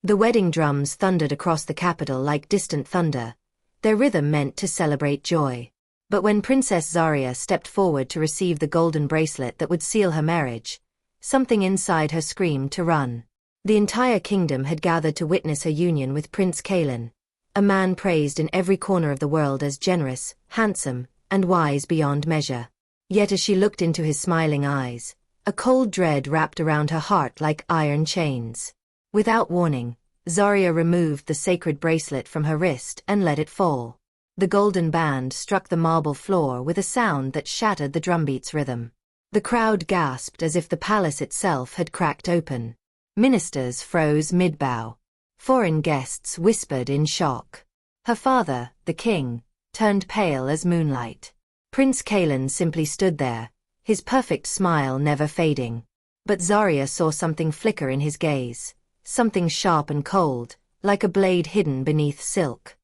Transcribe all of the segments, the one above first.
The wedding drums thundered across the capital like distant thunder, their rhythm meant to celebrate joy. But when Princess Zarya stepped forward to receive the golden bracelet that would seal her marriage, something inside her screamed to run. The entire kingdom had gathered to witness her union with Prince Kalen, a man praised in every corner of the world as generous, handsome, and wise beyond measure. Yet as she looked into his smiling eyes, a cold dread wrapped around her heart like iron chains. Without warning, Zarya removed the sacred bracelet from her wrist and let it fall. The golden band struck the marble floor with a sound that shattered the drumbeat's rhythm. The crowd gasped as if the palace itself had cracked open. Ministers froze mid-bow. Foreign guests whispered in shock. Her father, the king, turned pale as moonlight. Prince Kalen simply stood there, his perfect smile never fading. But Zarya saw something flicker in his gaze, something sharp and cold, like a blade hidden beneath silk.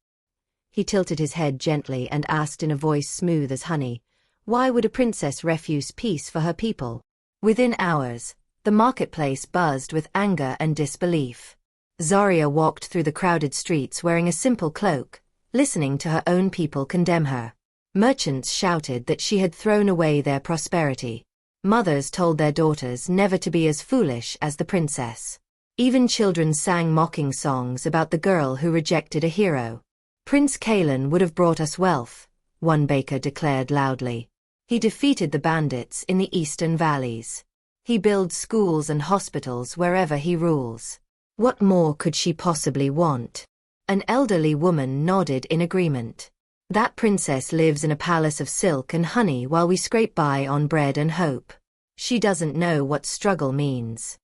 He tilted his head gently and asked in a voice smooth as honey, "Why would a princess refuse peace for her people?" Within hours, the marketplace buzzed with anger and disbelief. Zarya walked through the crowded streets wearing a simple cloak, listening to her own people condemn her. Merchants shouted that she had thrown away their prosperity. Mothers told their daughters never to be as foolish as the princess. Even children sang mocking songs about the girl who rejected a hero. "Prince Kalen would have brought us wealth," one baker declared loudly. "He defeated the bandits in the eastern valleys. He builds schools and hospitals wherever he rules. What more could she possibly want?" An elderly woman nodded in agreement. "That princess lives in a palace of silk and honey while we scrape by on bread and hope. She doesn't know what struggle means."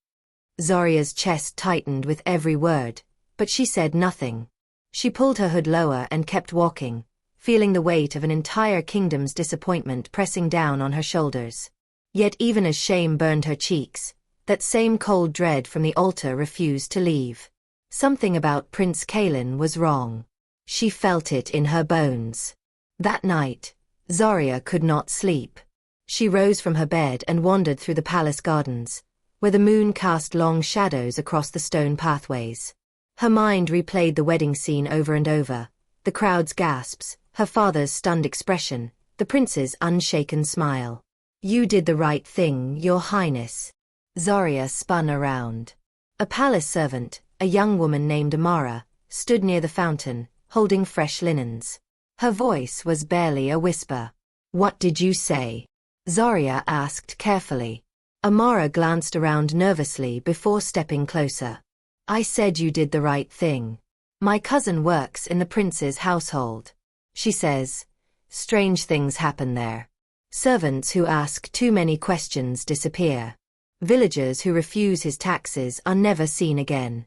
Zarya's chest tightened with every word, but she said nothing. She pulled her hood lower and kept walking, feeling the weight of an entire kingdom's disappointment pressing down on her shoulders. Yet even as shame burned her cheeks, that same cold dread from the altar refused to leave. Something about Prince Kalen was wrong. She felt it in her bones. That night, Zarya could not sleep. She rose from her bed and wandered through the palace gardens, where the moon cast long shadows across the stone pathways. Her mind replayed the wedding scene over and over, the crowd's gasps, her father's stunned expression, the prince's unshaken smile. "You did the right thing, Your Highness." Zarya spun around. A palace servant, a young woman named Amara, stood near the fountain, holding fresh linens. Her voice was barely a whisper. "What did you say?" Zarya asked carefully. Amara glanced around nervously before stepping closer. "I said you did the right thing. My cousin works in the prince's household. She says, strange things happen there. Servants who ask too many questions disappear. Villagers who refuse his taxes are never seen again."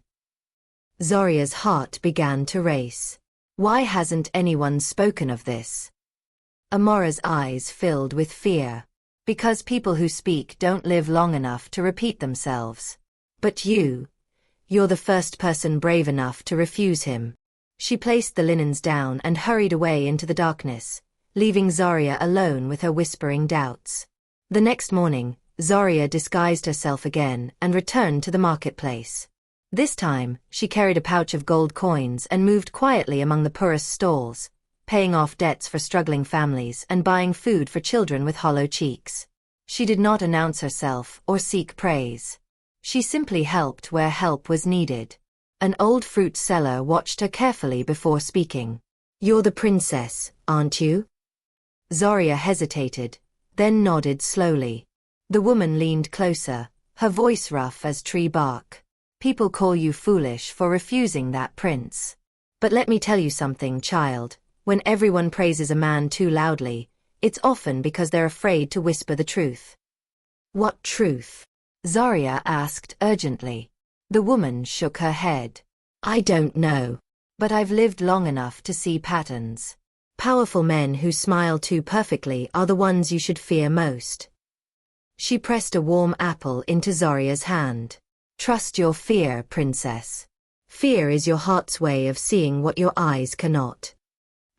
Zarya's heart began to race. Why hasn't anyone spoken of this? Amara's eyes filled with fear. Because people who speak don't live long enough to repeat themselves. But you're the first person brave enough to refuse him. She placed the linens down and hurried away into the darkness, leaving Zarya alone with her whispering doubts. The next morning, Zarya disguised herself again and returned to the marketplace. This time, she carried a pouch of gold coins and moved quietly among the poorest stalls, paying off debts for struggling families and buying food for children with hollow cheeks. She did not announce herself or seek praise. She simply helped where help was needed. An old fruit seller watched her carefully before speaking. "You're the princess, aren't you?" Zarya hesitated, then nodded slowly. The woman leaned closer, her voice rough as tree bark. "People call you foolish for refusing that prince. But let me tell you something, child. When everyone praises a man too loudly, it's often because they're afraid to whisper the truth." "What truth?" Zarya asked urgently. The woman shook her head. "I don't know. But I've lived long enough to see patterns. Powerful men who smile too perfectly are the ones you should fear most." She pressed a warm apple into Zarya's hand. "Trust your fear, princess. Fear is your heart's way of seeing what your eyes cannot."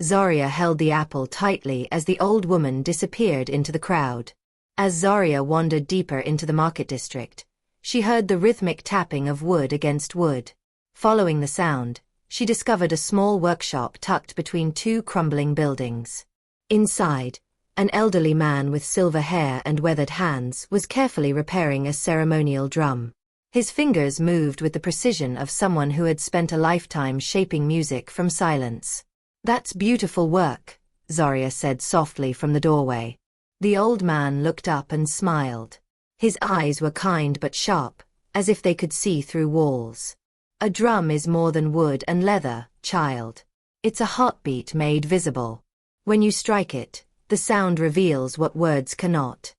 Zarya held the apple tightly as the old woman disappeared into the crowd. As Zarya wandered deeper into the market district, she heard the rhythmic tapping of wood against wood. Following the sound, she discovered a small workshop tucked between two crumbling buildings. Inside, an elderly man with silver hair and weathered hands was carefully repairing a ceremonial drum. His fingers moved with the precision of someone who had spent a lifetime shaping music from silence. "That's beautiful work," Zarya said softly from the doorway. The old man looked up and smiled. His eyes were kind but sharp, as if they could see through walls. "A drum is more than wood and leather, child. It's a heartbeat made visible. When you strike it, the sound reveals what words cannot."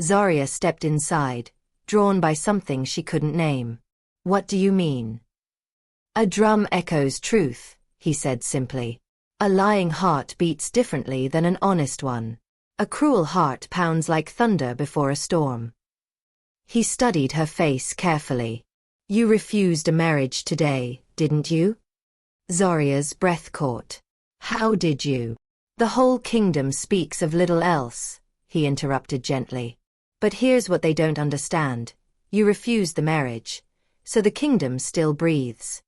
Zarya stepped inside, drawn by something she couldn't name. "What do you mean?" "A drum echoes truth," he said simply. "A lying heart beats differently than an honest one. A cruel heart pounds like thunder before a storm." He studied her face carefully. "You refused a marriage today, didn't you?" Zarya's breath caught. "How did you?" "The whole kingdom speaks of little else," he interrupted gently. "But here's what they don't understand. You refused the marriage, so the kingdom still breathes."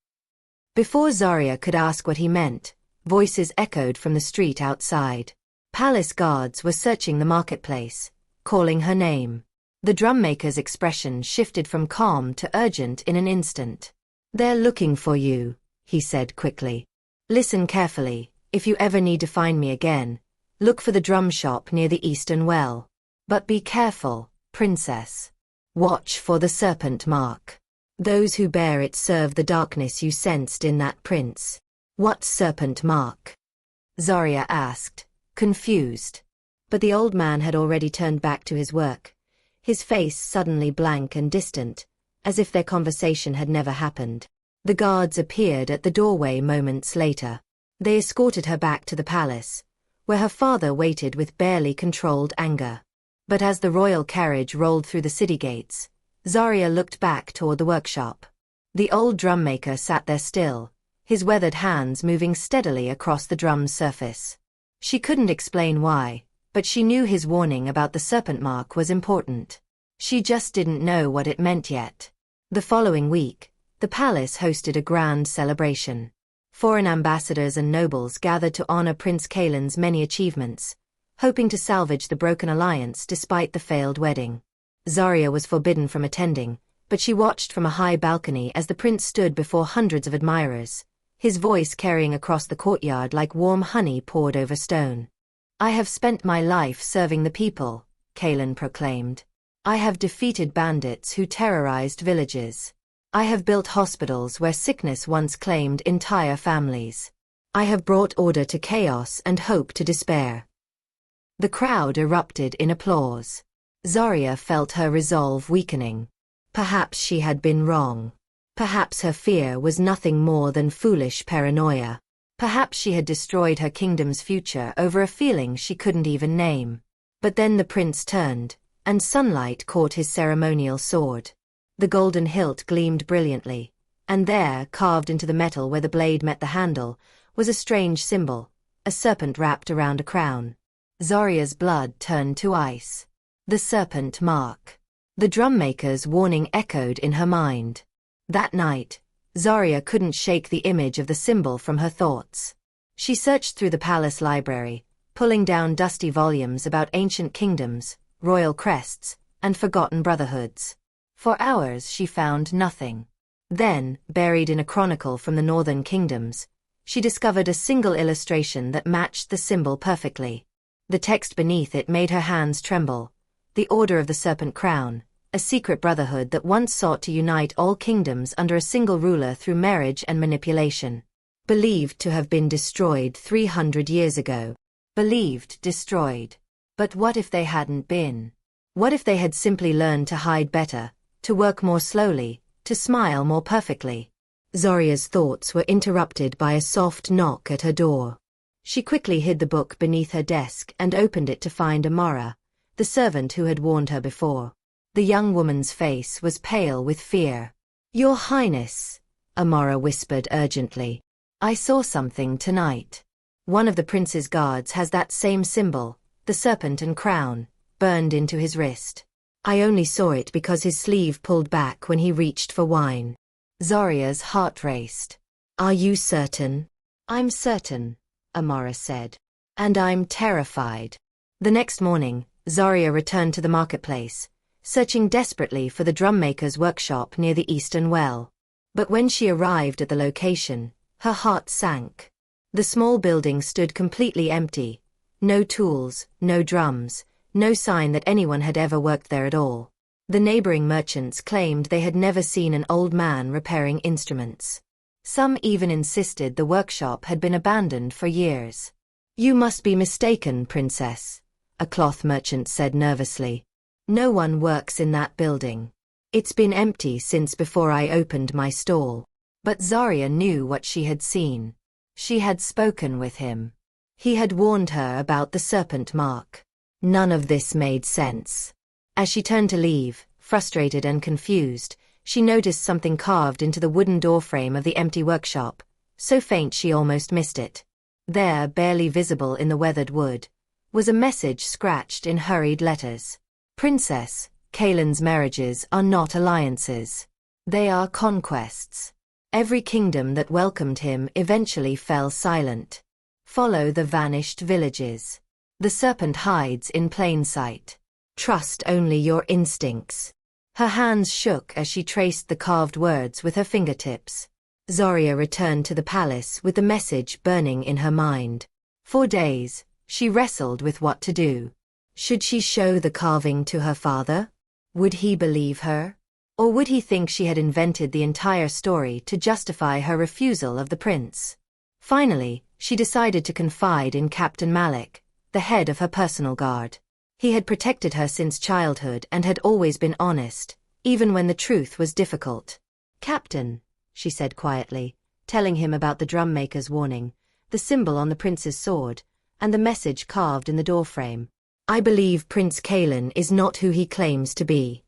Before Zarya could ask what he meant, voices echoed from the street outside. Palace guards were searching the marketplace, calling her name. The drummaker's expression shifted from calm to urgent in an instant. "They're looking for you," he said quickly. "Listen carefully. If you ever need to find me again, look for the drum shop near the eastern well. But be careful, princess. Watch for the serpent mark. Those who bear it serve the darkness you sensed in that prince." "What serpent mark?" Zarya asked, confused. But the old man had already turned back to his work, his face suddenly blank and distant, as if their conversation had never happened. The guards appeared at the doorway moments later. They escorted her back to the palace, where her father waited with barely controlled anger. But as the royal carriage rolled through the city gates, Zarya looked back toward the workshop. The old drum maker sat there still, his weathered hands moving steadily across the drum's surface. She couldn't explain why, but she knew his warning about the serpent mark was important. She just didn't know what it meant yet. The following week, the palace hosted a grand celebration. Foreign ambassadors and nobles gathered to honor Prince Kalen's many achievements, hoping to salvage the broken alliance despite the failed wedding. Zarya was forbidden from attending, but she watched from a high balcony as the prince stood before hundreds of admirers, his voice carrying across the courtyard like warm honey poured over stone. "I have spent my life serving the people," Kalen proclaimed. "I have defeated bandits who terrorized villages. I have built hospitals where sickness once claimed entire families. I have brought order to chaos and hope to despair." The crowd erupted in applause. Zarya felt her resolve weakening. Perhaps she had been wrong. Perhaps her fear was nothing more than foolish paranoia. Perhaps she had destroyed her kingdom's future over a feeling she couldn't even name. But then the prince turned, and sunlight caught his ceremonial sword. The golden hilt gleamed brilliantly, and there, carved into the metal where the blade met the handle, was a strange symbol, a serpent wrapped around a crown. Zarya's blood turned to ice. The serpent mark. The drummaker's warning echoed in her mind. That night, Zarya couldn't shake the image of the symbol from her thoughts. She searched through the palace library, pulling down dusty volumes about ancient kingdoms, royal crests, and forgotten brotherhoods. For hours she found nothing. Then, buried in a chronicle from the northern kingdoms, she discovered a single illustration that matched the symbol perfectly. The text beneath it made her hands tremble. The Order of the Serpent Crown, a secret brotherhood that once sought to unite all kingdoms under a single ruler through marriage and manipulation. Believed to have been destroyed 300 years ago. Believed destroyed. But what if they hadn't been? What if they had simply learned to hide better, to work more slowly, to smile more perfectly? Zarya's thoughts were interrupted by a soft knock at her door. She quickly hid the book beneath her desk and opened it to find Amara, the servant who had warned her before. The young woman's face was pale with fear. "Your Highness," Amara whispered urgently. "I saw something tonight. One of the prince's guards has that same symbol, the serpent and crown, burned into his wrist. I only saw it because his sleeve pulled back when he reached for wine." Zarya's heart raced. Are you certain? I'm certain, Amara said. And I'm terrified. The next morning, Zarya returned to the marketplace, searching desperately for the drummaker's workshop near the eastern well. But when she arrived at the location, her heart sank. The small building stood completely empty. No tools, no drums, no sign that anyone had ever worked there at all. The neighboring merchants claimed they had never seen an old man repairing instruments. Some even insisted the workshop had been abandoned for years. You must be mistaken, Princess, a cloth merchant said nervously. No one works in that building. It's been empty since before I opened my stall. But Zarya knew what she had seen. She had spoken with him. He had warned her about the serpent mark. None of this made sense. As she turned to leave, frustrated and confused, she noticed something carved into the wooden doorframe of the empty workshop, so faint she almost missed it. There, barely visible in the weathered wood, was a message scratched in hurried letters. Princess, Kaelin's marriages are not alliances. They are conquests. Every kingdom that welcomed him eventually fell silent. Follow the vanished villages. The serpent hides in plain sight. Trust only your instincts. Her hands shook as she traced the carved words with her fingertips. Zarya returned to the palace with the message burning in her mind. For days, she wrestled with what to do. Should she show the carving to her father? Would he believe her? Or would he think she had invented the entire story to justify her refusal of the prince? Finally, she decided to confide in Captain Malik, the head of her personal guard. He had protected her since childhood and had always been honest, even when the truth was difficult. Captain, she said quietly, telling him about the drum maker's warning, the symbol on the prince's sword, and the message carved in the doorframe. I believe Prince Kaelin is not who he claims to be.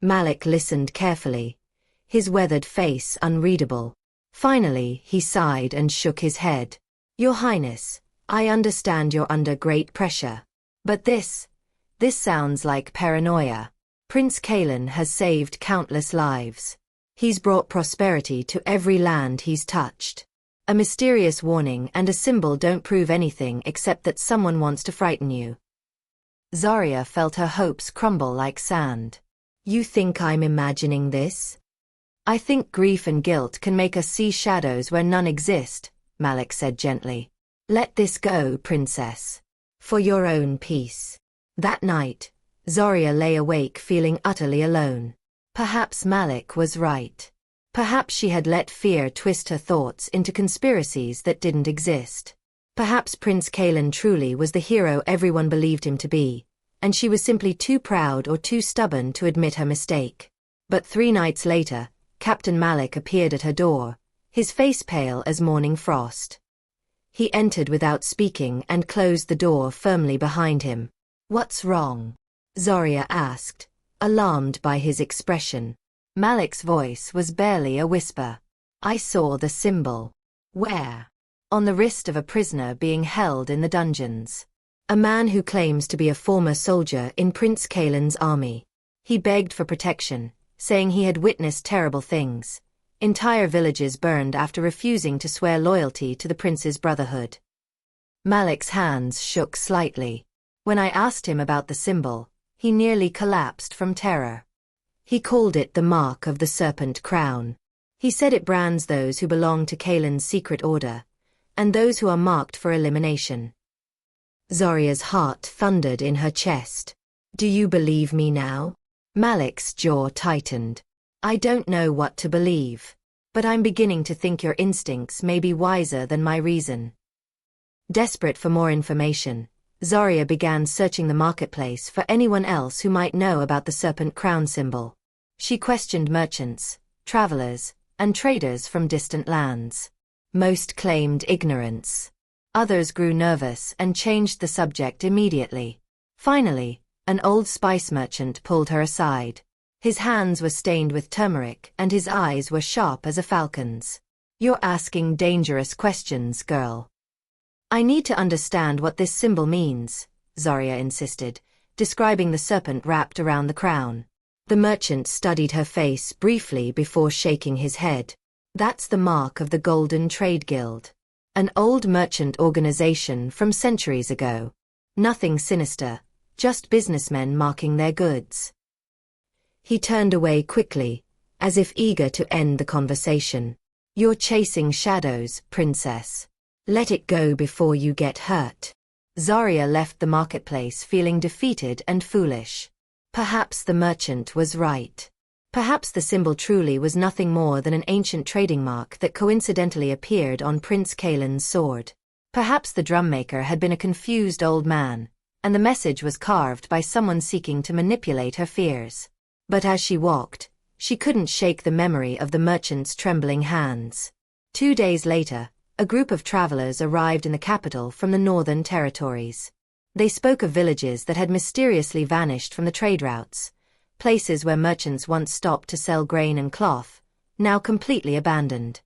Malik listened carefully, his weathered face unreadable. Finally, he sighed and shook his head. Your Highness, I understand you're under great pressure. But this sounds like paranoia. Prince Kaelin has saved countless lives. He's brought prosperity to every land he's touched. A mysterious warning and a symbol don't prove anything except that someone wants to frighten you. Zarya felt her hopes crumble like sand. You think I'm imagining this? I think grief and guilt can make us see shadows where none exist, Malik said gently. Let this go, Princess. For your own peace. That night, Zarya lay awake feeling utterly alone. Perhaps Malik was right. Perhaps she had let fear twist her thoughts into conspiracies that didn't exist. Perhaps Prince Kaelin truly was the hero everyone believed him to be, and she was simply too proud or too stubborn to admit her mistake. But 3 nights later, Captain Malik appeared at her door, his face pale as morning frost. He entered without speaking and closed the door firmly behind him. What's wrong? Zarya asked, alarmed by his expression. Malik's voice was barely a whisper. I saw the symbol. Where? On the wrist of a prisoner being held in the dungeons. A man who claims to be a former soldier in Prince Kaelin's army. He begged for protection, saying he had witnessed terrible things. Entire villages burned after refusing to swear loyalty to the prince's brotherhood. Malik's hands shook slightly. When I asked him about the symbol, he nearly collapsed from terror. He called it the mark of the serpent crown. He said it brands those who belong to Kaelin's secret order, and those who are marked for elimination. Zarya's heart thundered in her chest. Do you believe me now? Malik's jaw tightened. I don't know what to believe, but I'm beginning to think your instincts may be wiser than my reason. Desperate for more information, Zarya began searching the marketplace for anyone else who might know about the serpent crown symbol. She questioned merchants, travelers, and traders from distant lands. Most claimed ignorance. Others grew nervous and changed the subject immediately. Finally, an old spice merchant pulled her aside. His hands were stained with turmeric and his eyes were sharp as a falcon's. You're asking dangerous questions, girl. I need to understand what this symbol means, Zarya insisted, describing the serpent wrapped around the crown. The merchant studied her face briefly before shaking his head. That's the mark of the Golden Trade Guild. An old merchant organization from centuries ago. Nothing sinister, just businessmen marking their goods. He turned away quickly, as if eager to end the conversation. You're chasing shadows, princess. Let it go before you get hurt. Zarya left the marketplace feeling defeated and foolish. Perhaps the merchant was right. Perhaps the symbol truly was nothing more than an ancient trading mark that coincidentally appeared on Prince Kaelin's sword. Perhaps the drummaker had been a confused old man, and the message was carved by someone seeking to manipulate her fears. But as she walked, she couldn't shake the memory of the merchant's trembling hands. 2 days later, a group of travelers arrived in the capital from the northern territories. They spoke of villages that had mysteriously vanished from the trade routes, places where merchants once stopped to sell grain and cloth, now completely abandoned.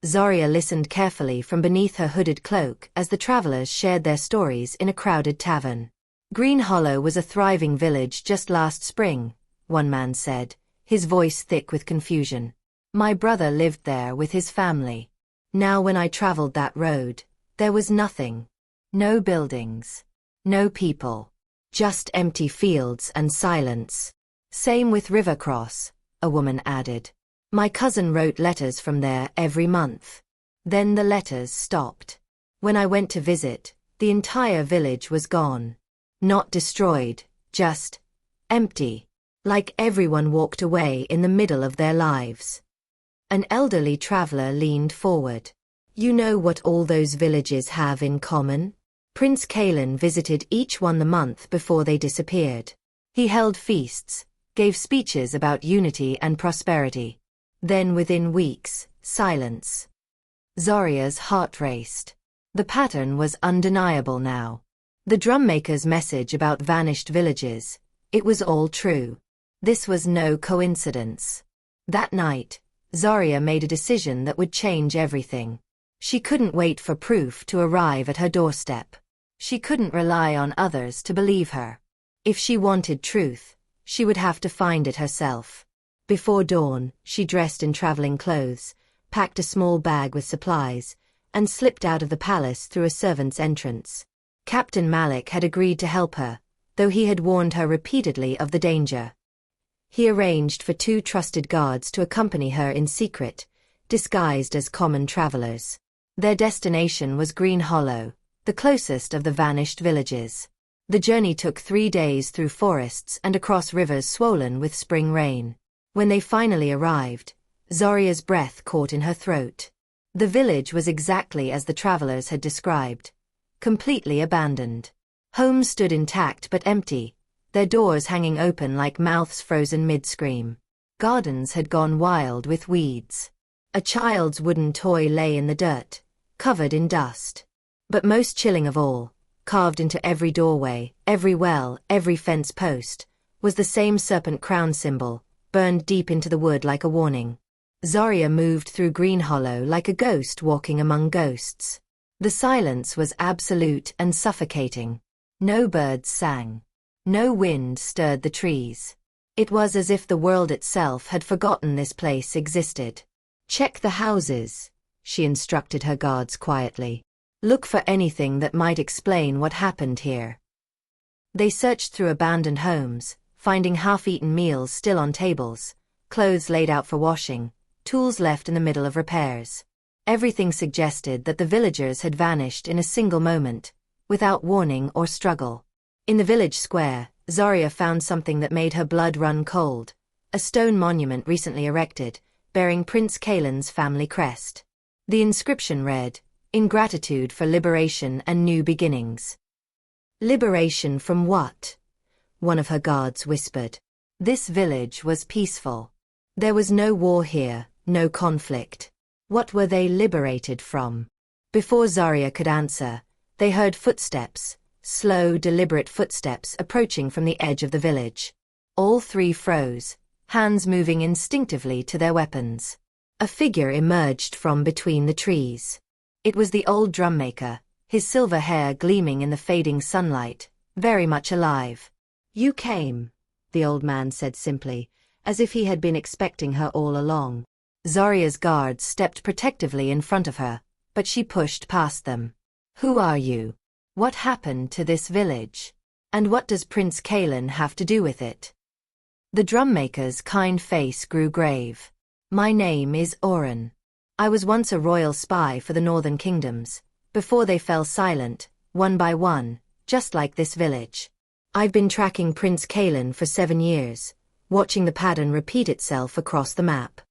Zarya listened carefully from beneath her hooded cloak as the travelers shared their stories in a crowded tavern. Green Hollow was a thriving village just last spring, one man said, his voice thick with confusion. My brother lived there with his family. Now when I traveled that road, there was nothing. No buildings. No people. Just empty fields and silence. Same with Rivercross, a woman added. My cousin wrote letters from there every month. Then the letters stopped. When I went to visit, the entire village was gone. Not destroyed, just empty. Like everyone walked away in the middle of their lives. An elderly traveler leaned forward. You know what all those villages have in common? Prince Kaelin visited each one the month before they disappeared. He held feasts, gave speeches about unity and prosperity. Then within weeks, silence. Zarya's heart raced. The pattern was undeniable now. The drummaker's message about vanished villages, it was all true. This was no coincidence. That night, Zarya made a decision that would change everything. She couldn't wait for proof to arrive at her doorstep. She couldn't rely on others to believe her. If she wanted truth, she would have to find it herself. Before dawn, she dressed in traveling clothes, packed a small bag with supplies, and slipped out of the palace through a servant's entrance. Captain Malik had agreed to help her, though he had warned her repeatedly of the danger. He arranged for 2 trusted guards to accompany her in secret, disguised as common travelers. Their destination was Green Hollow, the closest of the vanished villages. The journey took 3 days through forests and across rivers swollen with spring rain. When they finally arrived, Zarya's breath caught in her throat. The village was exactly as the travelers had described. Completely abandoned. Homes stood intact but empty, their doors hanging open like mouths frozen mid-scream. Gardens had gone wild with weeds. A child's wooden toy lay in the dirt, covered in dust. But most chilling of all, carved into every doorway, every well, every fence post, was the same serpent crown symbol, burned deep into the wood like a warning. Zarya moved through Green Hollow like a ghost walking among ghosts. The silence was absolute and suffocating. No birds sang. No wind stirred the trees. It was as if the world itself had forgotten this place existed. Check the houses, she instructed her guards quietly. Look for anything that might explain what happened here. They searched through abandoned homes, finding half-eaten meals still on tables, clothes laid out for washing, tools left in the middle of repairs. Everything suggested that the villagers had vanished in a single moment, without warning or struggle. In the village square, Zarya found something that made her blood run cold, a stone monument recently erected, bearing Prince Kaelin's family crest. The inscription read, "In gratitude for liberation and new beginnings." Liberation from what? One of her guards whispered. This village was peaceful. There was no war here, no conflict. What were they liberated from? Before Zarya could answer, they heard footsteps, slow, deliberate footsteps approaching from the edge of the village. All 3 froze, hands moving instinctively to their weapons. A figure emerged from between the trees. It was the old drummaker, his silver hair gleaming in the fading sunlight, very much alive. You came, the old man said simply, as if he had been expecting her all along. Zarya's guards stepped protectively in front of her, but she pushed past them. "Who are you? What happened to this village? And what does Prince Kalen have to do with it?" The drummaker's kind face grew grave. "My name is Oren. I was once a royal spy for the northern kingdoms, before they fell silent, one by one, just like this village. I've been tracking Prince Kalen for 7 years, watching the pattern repeat itself across the map."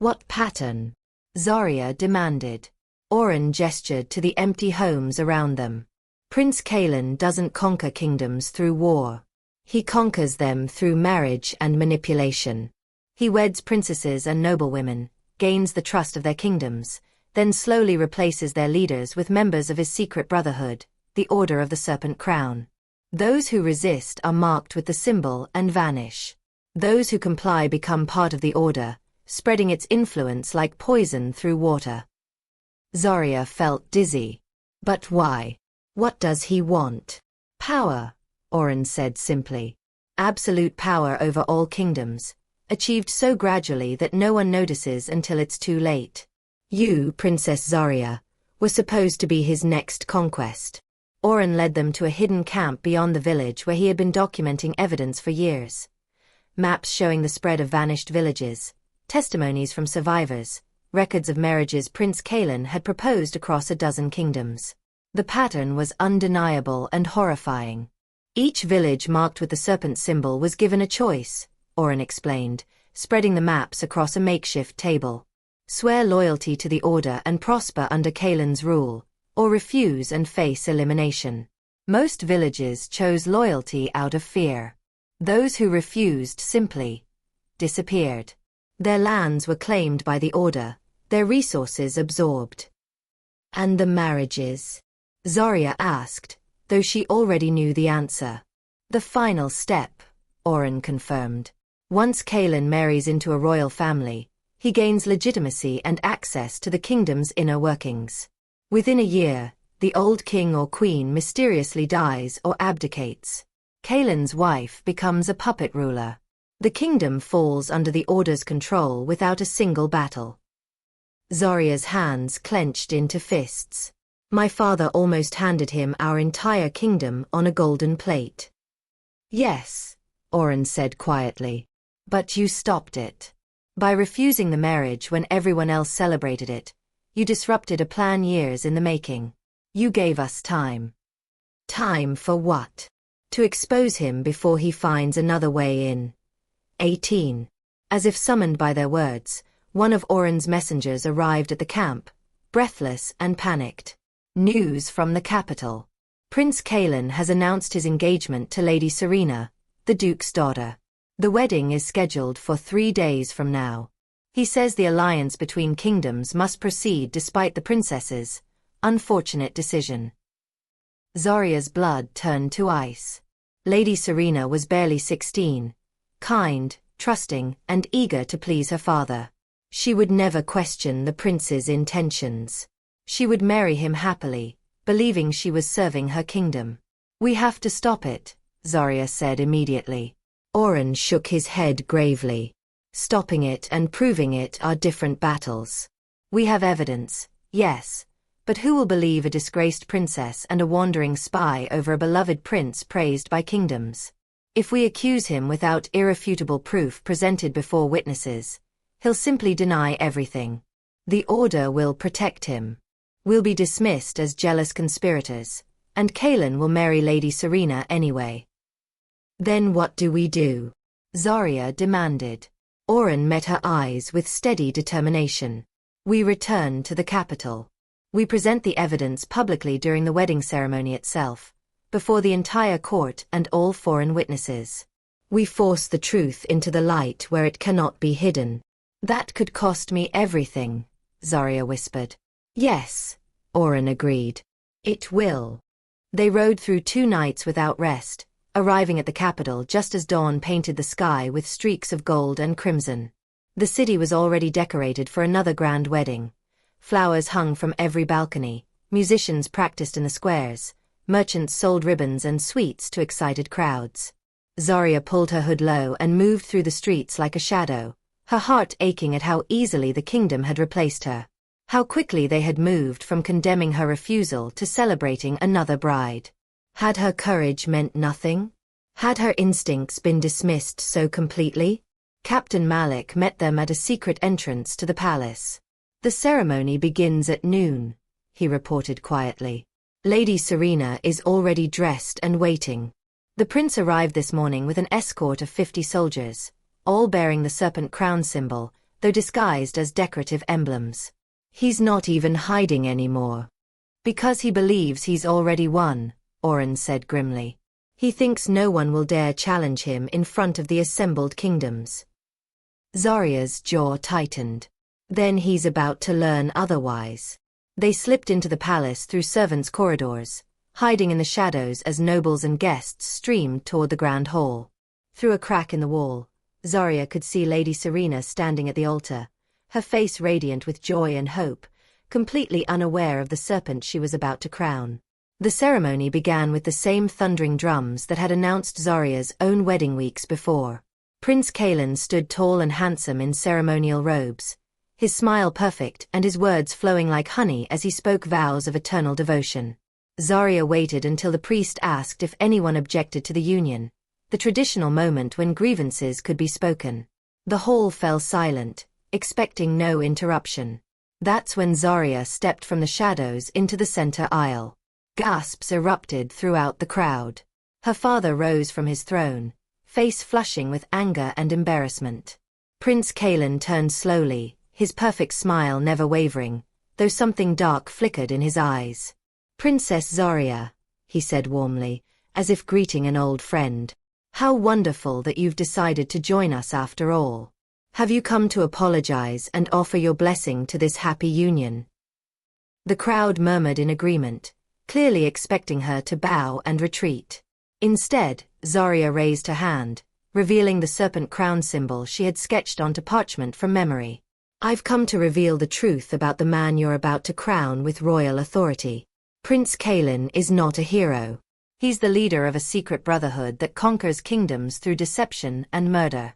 "What pattern?" Zarya demanded. Oren gestured to the empty homes around them. "Prince Kalen doesn't conquer kingdoms through war. He conquers them through marriage and manipulation. He weds princesses and noblewomen, gains the trust of their kingdoms, then slowly replaces their leaders with members of his secret brotherhood, the Order of the Serpent Crown. Those who resist are marked with the symbol and vanish. Those who comply become part of the order, spreading its influence like poison through water." Zarya felt dizzy. "But why? What does he want?" "Power," Oren said simply. "Absolute power over all kingdoms, achieved so gradually that no one notices until it's too late. You, Princess Zarya, were supposed to be his next conquest." Oren led them to a hidden camp beyond the village where he had been documenting evidence for years. Maps showing the spread of vanished villages, testimonies from survivors, records of marriages Prince Kalen had proposed across a dozen kingdoms. The pattern was undeniable and horrifying. Each village marked with the serpent symbol was given a choice, Oren explained, spreading the maps across a makeshift table. "Swear loyalty to the order and prosper under Kalen's rule, or refuse and face elimination." Most villages chose loyalty out of fear. Those who refused simply disappeared. Their lands were claimed by the order, their resources absorbed. "And the marriages?" Zarya asked, though she already knew the answer. "The final step," Oren confirmed. "Once Kalen marries into a royal family, he gains legitimacy and access to the kingdom's inner workings. Within a year, the old king or queen mysteriously dies or abdicates. Kalen's wife becomes a puppet ruler. The kingdom falls under the order's control without a single battle." Zarya's hands clenched into fists. "My father almost handed him our entire kingdom on a golden plate." "Yes," Oren said quietly. "But you stopped it. By refusing the marriage when everyone else celebrated it, you disrupted a plan years in the making. You gave us time." "Time for what?" "To expose him before he finds another way in." 18. As if summoned by their words, one of Oren's messengers arrived at the camp, breathless and panicked. "News from the capital. Prince Kalen has announced his engagement to Lady Serena, the Duke's daughter. The wedding is scheduled for 3 days from now. He says the alliance between kingdoms must proceed despite the princess's unfortunate decision." Zarya's blood turned to ice. Lady Serena was barely 16, kind, trusting, and eager to please her father. She would never question the prince's intentions. She would marry him happily, believing she was serving her kingdom. "We have to stop it," Zarya said immediately. Oren shook his head gravely. "Stopping it and proving it are different battles. We have evidence, yes, but who will believe a disgraced princess and a wandering spy over a beloved prince praised by kingdoms? If we accuse him without irrefutable proof presented before witnesses, he'll simply deny everything. The order will protect him. We'll be dismissed as jealous conspirators, and Kalen will marry Lady Serena anyway." "Then what do we do?" Zarya demanded. Oren met her eyes with steady determination. "We return to the capital. We present the evidence publicly during the wedding ceremony itself, before the entire court and all foreign witnesses. We force the truth into the light where it cannot be hidden." "That could cost me everything," Zarya whispered. "Yes," Oren agreed. "It will." They rode through 2 nights without rest, arriving at the capital just as dawn painted the sky with streaks of gold and crimson. The city was already decorated for another grand wedding. Flowers hung from every balcony, musicians practiced in the squares, merchants sold ribbons and sweets to excited crowds. Zarya pulled her hood low and moved through the streets like a shadow, her heart aching at how easily the kingdom had replaced her. How quickly they had moved from condemning her refusal to celebrating another bride. Had her courage meant nothing? Had her instincts been dismissed so completely? Captain Malik met them at a secret entrance to the palace. "The ceremony begins at noon," he reported quietly. "Lady Serena is already dressed and waiting." The prince arrived this morning with an escort of 50 soldiers, all bearing the serpent crown symbol, though disguised as decorative emblems. "He's not even hiding anymore. Because he believes he's already won," Oren said grimly. "He thinks no one will dare challenge him in front of the assembled kingdoms." Zarya's jaw tightened. Then he's about to learn otherwise. They slipped into the palace through servants' corridors, hiding in the shadows as nobles and guests streamed toward the grand hall. Through a crack in the wall, Zarya could see Lady Serena standing at the altar, her face radiant with joy and hope, completely unaware of the serpent she was about to crown. The ceremony began with the same thundering drums that had announced Zarya's own wedding weeks before. Prince Kalen stood tall and handsome in ceremonial robes, his smile perfect and his words flowing like honey as he spoke vows of eternal devotion. Zarya waited until the priest asked if anyone objected to the union, the traditional moment when grievances could be spoken. The hall fell silent, expecting no interruption. That's when Zarya stepped from the shadows into the center aisle. Gasps erupted throughout the crowd. Her father rose from his throne, face flushing with anger and embarrassment. Prince Kalen turned slowly, his perfect smile never wavering, though something dark flickered in his eyes. "Princess Zarya," he said warmly, as if greeting an old friend. "How wonderful that you've decided to join us after all. Have you come to apologize and offer your blessing to this happy union?" The crowd murmured in agreement, clearly expecting her to bow and retreat. Instead, Zarya raised her hand, revealing the serpent crown symbol she had sketched onto parchment from memory. "I've come to reveal the truth about the man you're about to crown with royal authority. Prince Kalen is not a hero. He's the leader of a secret brotherhood that conquers kingdoms through deception and murder."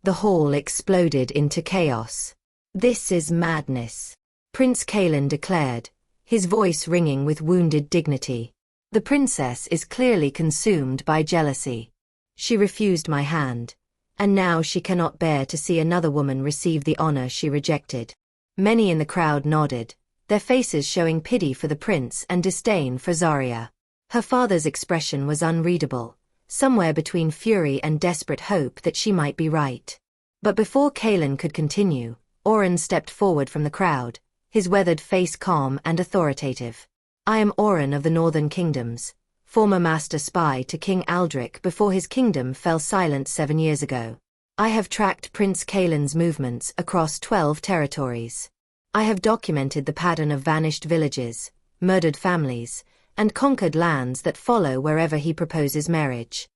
The hall exploded into chaos. "This is madness," Prince Kalen declared, his voice ringing with wounded dignity. "The princess is clearly consumed by jealousy. She refused my hand, and now she cannot bear to see another woman receive the honor she rejected." Many in the crowd nodded, their faces showing pity for the prince and disdain for Zarya. Her father's expression was unreadable, somewhere between fury and desperate hope that she might be right. But before Kalen could continue, Oren stepped forward from the crowd, his weathered face calm and authoritative. "I am Oren of the Northern Kingdoms, former master spy to King Aldrich before his kingdom fell silent 7 years ago. I have tracked Prince Kalen's movements across 12 territories. I have documented the pattern of vanished villages, murdered families, and conquered lands that follow wherever he proposes marriage."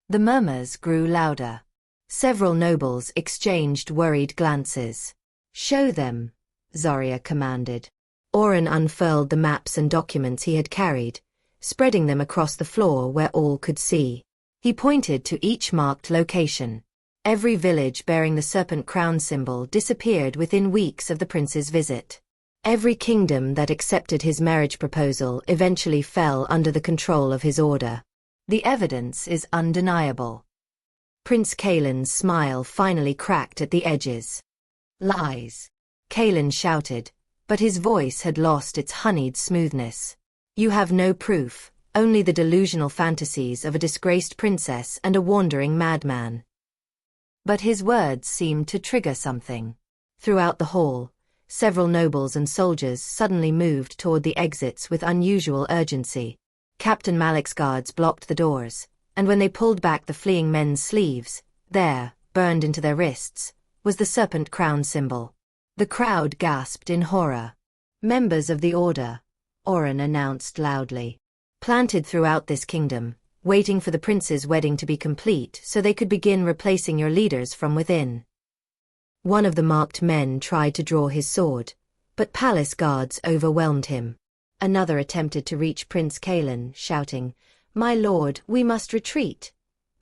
The murmurs grew louder. Several nobles exchanged worried glances. "Show them," Zarya commanded. Oren unfurled the maps and documents he had carried, spreading them across the floor where all could see. He pointed to each marked location. Every village bearing the serpent crown symbol disappeared within weeks of the prince's visit. Every kingdom that accepted his marriage proposal eventually fell under the control of his order. The evidence is undeniable. Prince Kalen's smile finally cracked at the edges. "Lies," Kalen shouted, but his voice had lost its honeyed smoothness. "You have no proof, only the delusional fantasies of a disgraced princess and a wandering madman." But his words seemed to trigger something. Throughout the hall, several nobles and soldiers suddenly moved toward the exits with unusual urgency. Captain Malik's guards blocked the doors, and when they pulled back the fleeing men's sleeves, there, burned into their wrists, was the serpent crown symbol. The crowd gasped in horror. "Members of the Order," Oren announced loudly. "Planted throughout this kingdom, waiting for the prince's wedding to be complete so they could begin replacing your leaders from within." One of the marked men tried to draw his sword, but palace guards overwhelmed him. Another attempted to reach Prince Kalen, shouting, "My lord, we must retreat,"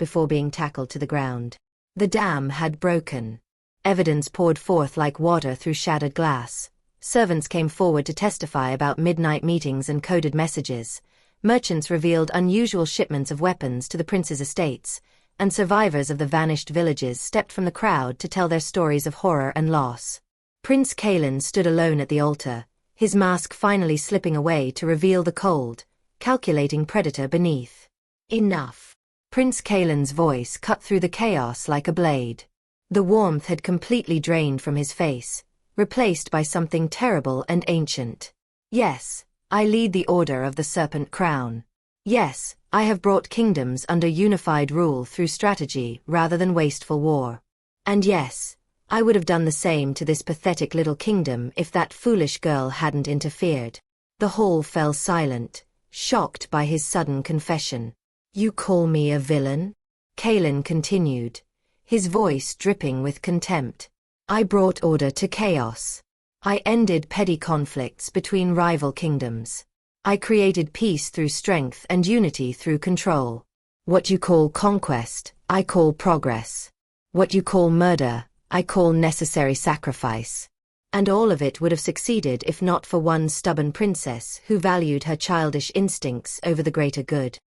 before being tackled to the ground. The dam had broken. Evidence poured forth like water through shattered glass. Servants came forward to testify about midnight meetings and coded messages. Merchants revealed unusual shipments of weapons to the prince's estates, and survivors of the vanished villages stepped from the crowd to tell their stories of horror and loss. Prince Kalen stood alone at the altar, his mask finally slipping away to reveal the cold, calculating predator beneath. Enough. Prince Kalen's voice cut through the chaos like a blade. The warmth had completely drained from his face, replaced by something terrible and ancient. Yes, I lead the Order of the Serpent Crown. Yes, I have brought kingdoms under unified rule through strategy rather than wasteful war. And yes, I would have done the same to this pathetic little kingdom if that foolish girl hadn't interfered. The hall fell silent, shocked by his sudden confession. You call me a villain? Kalen continued, his voice dripping with contempt. I brought order to chaos. I ended petty conflicts between rival kingdoms. I created peace through strength and unity through control. What you call conquest, I call progress. What you call murder, I call necessary sacrifice. And all of it would have succeeded if not for one stubborn princess who valued her childish instincts over the greater good.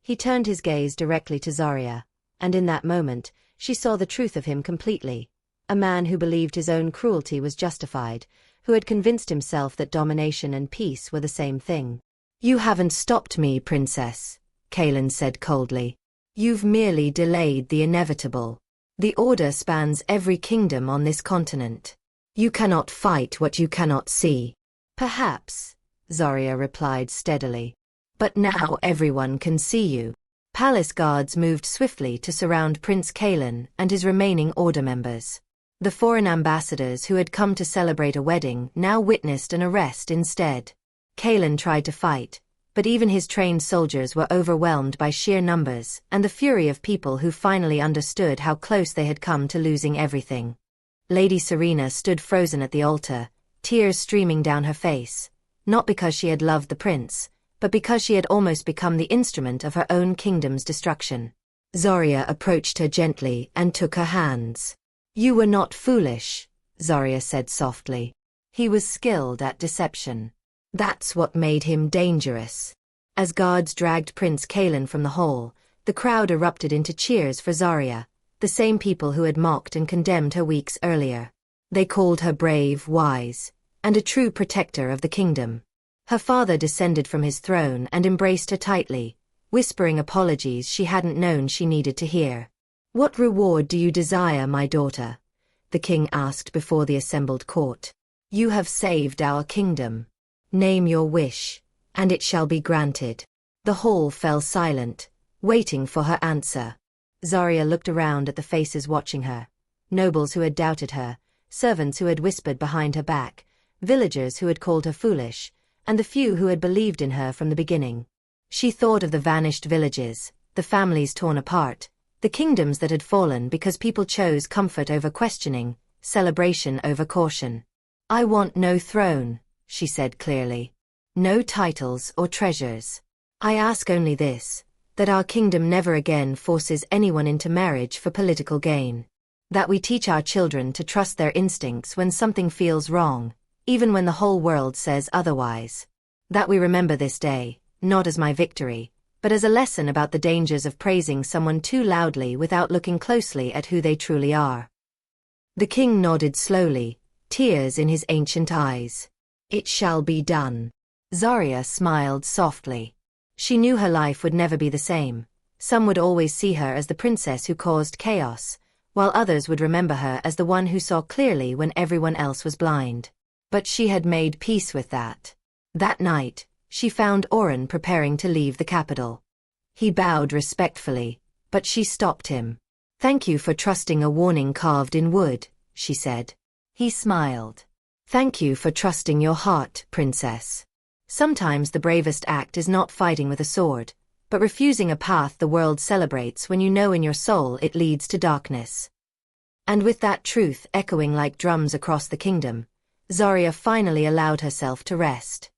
He turned his gaze directly to Zarya, and in that moment, she saw the truth of him completely. A man who believed his own cruelty was justified, who had convinced himself that domination and peace were the same thing. You haven't stopped me, princess, Kalen said coldly. You've merely delayed the inevitable. The order spans every kingdom on this continent. You cannot fight what you cannot see. Perhaps, Zarya replied steadily. But now everyone can see you. Palace guards moved swiftly to surround Prince Kalen and his remaining order members. The foreign ambassadors who had come to celebrate a wedding now witnessed an arrest instead. Kalen tried to fight, but even his trained soldiers were overwhelmed by sheer numbers and the fury of people who finally understood how close they had come to losing everything. Lady Serena stood frozen at the altar, tears streaming down her face, not because she had loved the prince, but because she had almost become the instrument of her own kingdom's destruction. Zarya approached her gently and took her hands. You were not foolish, Zarya said softly. He was skilled at deception. That's what made him dangerous. As guards dragged Prince Kalen from the hall, the crowd erupted into cheers for Zarya, the same people who had mocked and condemned her weeks earlier. They called her brave, wise, and a true protector of the kingdom. Her father descended from his throne and embraced her tightly, whispering apologies she hadn't known she needed to hear. What reward do you desire, my daughter? The king asked before the assembled court. You have saved our kingdom. Name your wish, and it shall be granted. The hall fell silent, waiting for her answer. Zarya looked around at the faces watching her. Nobles who had doubted her, servants who had whispered behind her back, villagers who had called her foolish, and the few who had believed in her from the beginning. She thought of the vanished villages, the families torn apart, the kingdoms that had fallen because people chose comfort over questioning, celebration over caution. I want no throne, she said clearly. No titles or treasures. I ask only this, that our kingdom never again forces anyone into marriage for political gain. That we teach our children to trust their instincts when something feels wrong, even when the whole world says otherwise. That we remember this day, not as my victory, but as a lesson about the dangers of praising someone too loudly without looking closely at who they truly are. The king nodded slowly, tears in his ancient eyes. It shall be done. Zarya smiled softly. She knew her life would never be the same. Some would always see her as the princess who caused chaos, while others would remember her as the one who saw clearly when everyone else was blind. But she had made peace with that. That night, she found Oren preparing to leave the capital. He bowed respectfully, but she stopped him. Thank you for trusting a warning carved in wood, she said. He smiled. Thank you for trusting your heart, princess. Sometimes the bravest act is not fighting with a sword, but refusing a path the world celebrates when you know in your soul it leads to darkness. And with that truth echoing like drums across the kingdom, Zarya finally allowed herself to rest.